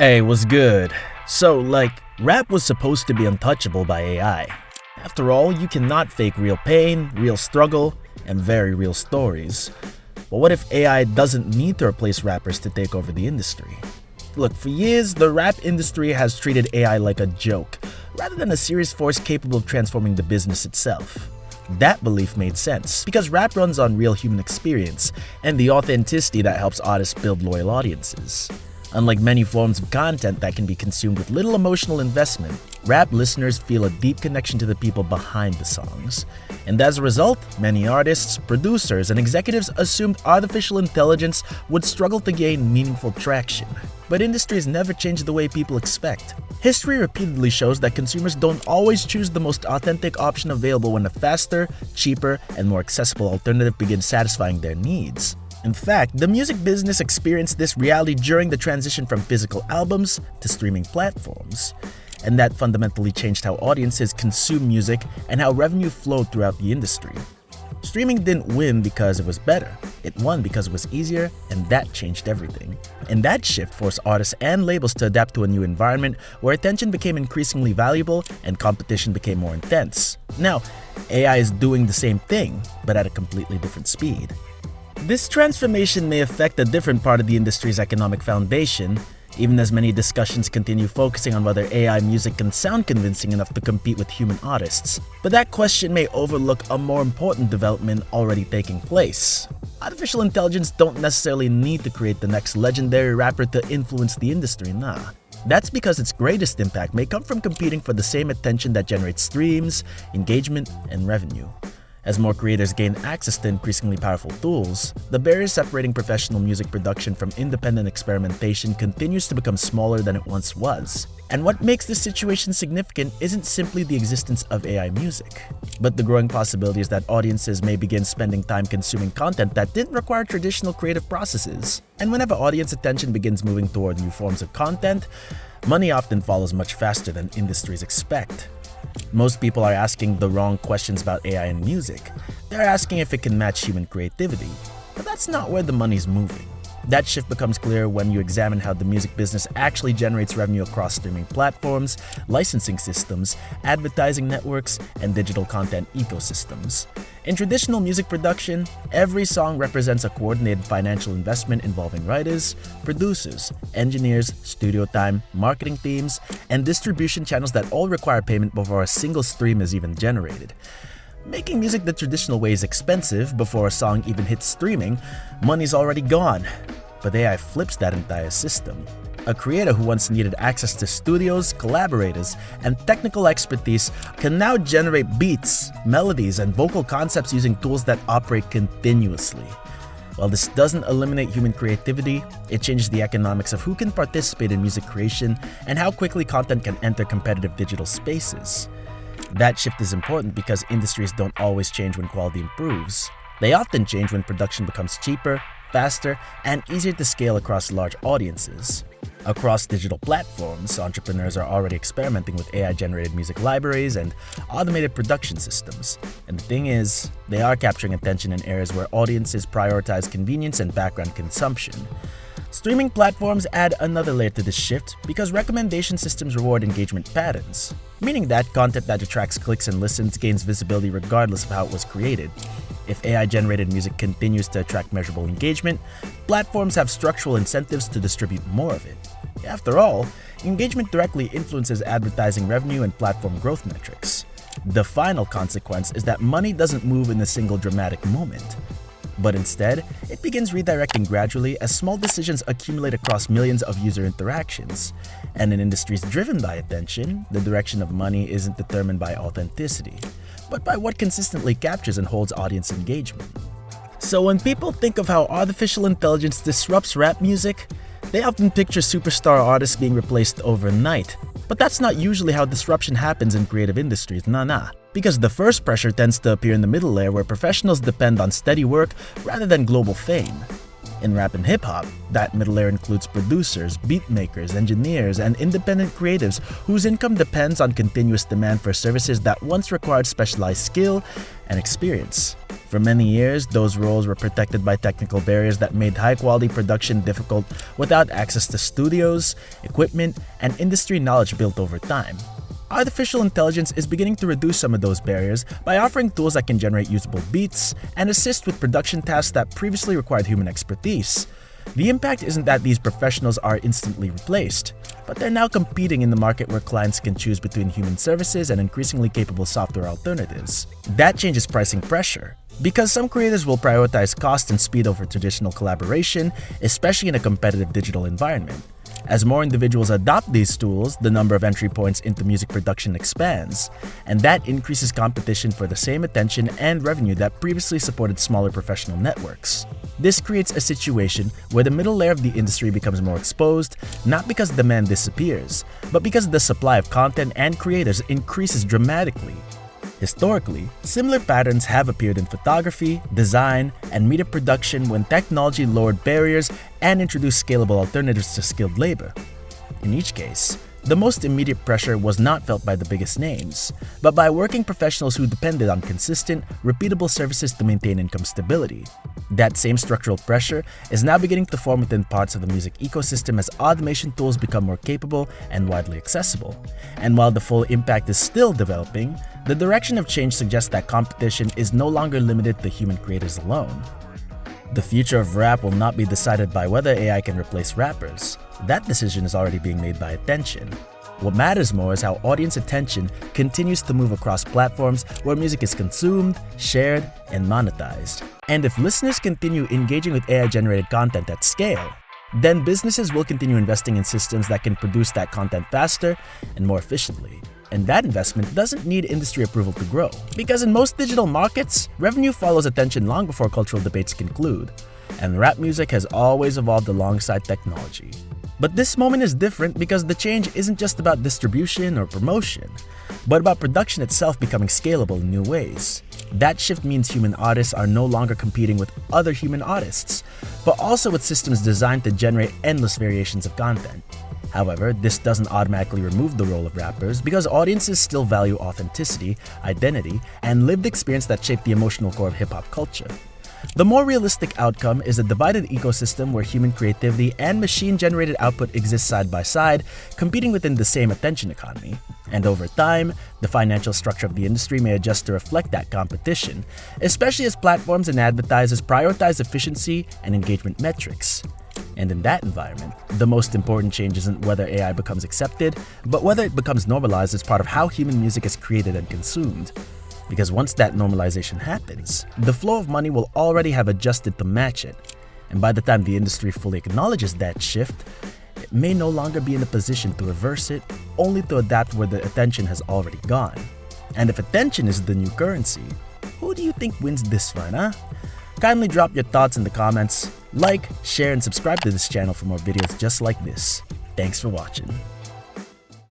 Hey, what's good? Rap was supposed to be untouchable by AI. After all, you cannot fake real pain, real struggle, and very real stories. But what if AI doesn't need to replace rappers to take over the industry? Look, for years, the rap industry has treated AI like a joke, rather than a serious force capable of transforming the business itself. That belief made sense, because rap runs on real human experience and the authenticity that helps artists build loyal audiences. Unlike many forms of content that can be consumed with little emotional investment, rap listeners feel a deep connection to the people behind the songs. And as a result, many artists, producers, and executives assumed artificial intelligence would struggle to gain meaningful traction. But industries never change the way people expect. History repeatedly shows that consumers don't always choose the most authentic option available when a faster, cheaper, and more accessible alternative begins satisfying their needs. In fact, the music business experienced this reality during the transition from physical albums to streaming platforms. And that fundamentally changed how audiences consume music and how revenue flowed throughout the industry. Streaming didn't win because it was better. It won because it was easier, and that changed everything. And that shift forced artists and labels to adapt to a new environment where attention became increasingly valuable and competition became more intense. Now, AI is doing the same thing, but at a completely different speed. This transformation may affect a different part of the industry's economic foundation, even as many discussions continue focusing on whether AI music can sound convincing enough to compete with human artists. But that question may overlook a more important development already taking place. Artificial intelligence don't necessarily need to create the next legendary rapper to influence the industry, nah. That's because its greatest impact may come from competing for the same attention that generates streams, engagement, and revenue. As more creators gain access to increasingly powerful tools, the barrier separating professional music production from independent experimentation continues to become smaller than it once was. And what makes this situation significant isn't simply the existence of AI music, but the growing possibilities that audiences may begin spending time consuming content that didn't require traditional creative processes. And whenever audience attention begins moving toward new forms of content, money often follows much faster than industries expect. Most people are asking the wrong questions about AI and music. They're asking if it can match human creativity. But that's not where the money's moving. That shift becomes clear when you examine how the music business actually generates revenue across streaming platforms, licensing systems, advertising networks, and digital content ecosystems. In traditional music production, every song represents a coordinated financial investment involving writers, producers, engineers, studio time, marketing teams, and distribution channels that all require payment before a single stream is even generated. Making music the traditional way is expensive. Before a song even hits streaming, money's already gone. But AI flips that entire system. A creator who once needed access to studios, collaborators, and technical expertise can now generate beats, melodies, and vocal concepts using tools that operate continuously. While this doesn't eliminate human creativity, it changes the economics of who can participate in music creation and how quickly content can enter competitive digital spaces. That shift is important because industries don't always change when quality improves. They often change when production becomes cheaper, faster, and easier to scale across large audiences. Across digital platforms, entrepreneurs are already experimenting with AI-generated music libraries and automated production systems. And the thing is, they are capturing attention in areas where audiences prioritize convenience and background consumption. Streaming platforms add another layer to this shift because recommendation systems reward engagement patterns, meaning that content that attracts clicks and listens gains visibility regardless of how it was created. If AI-generated music continues to attract measurable engagement, platforms have structural incentives to distribute more of it. After all, engagement directly influences advertising revenue and platform growth metrics. The final consequence is that money doesn't move in a single dramatic moment. But instead, it begins redirecting gradually as small decisions accumulate across millions of user interactions. And in industries driven by attention, the direction of money isn't determined by authenticity, but by what consistently captures and holds audience engagement. So when people think of how artificial intelligence disrupts rap music, they often picture superstar artists being replaced overnight. But that's not usually how disruption happens in creative industries, nah. Because the first pressure tends to appear in the middle layer where professionals depend on steady work rather than global fame. In rap and hip-hop, that middle layer includes producers, beat makers, engineers, and independent creatives whose income depends on continuous demand for services that once required specialized skill and experience. For many years, those roles were protected by technical barriers that made high-quality production difficult without access to studios, equipment, and industry knowledge built over time. Artificial intelligence is beginning to reduce some of those barriers by offering tools that can generate usable beats and assist with production tasks that previously required human expertise. The impact isn't that these professionals are instantly replaced, but they're now competing in the market where clients can choose between human services and increasingly capable software alternatives. That changes pricing pressure, because some creators will prioritize cost and speed over traditional collaboration, especially in a competitive digital environment. As more individuals adopt these tools, the number of entry points into music production expands, and that increases competition for the same attention and revenue that previously supported smaller professional networks. This creates a situation where the middle layer of the industry becomes more exposed, not because demand disappears, but because the supply of content and creators increases dramatically. Historically, similar patterns have appeared in photography, design, and media production when technology lowered barriers and introduced scalable alternatives to skilled labor. In each case, the most immediate pressure was not felt by the biggest names, but by working professionals who depended on consistent, repeatable services to maintain income stability. That same structural pressure is now beginning to form within parts of the music ecosystem as automation tools become more capable and widely accessible. And while the full impact is still developing, the direction of change suggests that competition is no longer limited to human creators alone. The future of rap will not be decided by whether AI can replace rappers. That decision is already being made by attention. What matters more is how audience attention continues to move across platforms where music is consumed, shared, and monetized. And if listeners continue engaging with AI-generated content at scale, then businesses will continue investing in systems that can produce that content faster and more efficiently. And that investment doesn't need industry approval to grow, because in most digital markets, revenue follows attention long before cultural debates conclude. And rap music has always evolved alongside technology. But this moment is different because the change isn't just about distribution or promotion, but about production itself becoming scalable in new ways. That shift means human artists are no longer competing with other human artists, but also with systems designed to generate endless variations of content. However, this doesn't automatically remove the role of rappers because audiences still value authenticity, identity, and lived experience that shape the emotional core of hip-hop culture. The more realistic outcome is a divided ecosystem where human creativity and machine-generated output exist side by side, competing within the same attention economy. And over time, the financial structure of the industry may adjust to reflect that competition, especially as platforms and advertisers prioritize efficiency and engagement metrics. And in that environment, the most important change isn't whether AI becomes accepted, but whether it becomes normalized as part of how human music is created and consumed. Because once that normalization happens, the flow of money will already have adjusted to match it. And by the time the industry fully acknowledges that shift, it may no longer be in a position to reverse it, only to adapt where the attention has already gone. And if attention is the new currency, who do you think wins this one, huh? Kindly drop your thoughts in the comments, like, share, and subscribe to this channel for more videos just like this. Thanks for watching.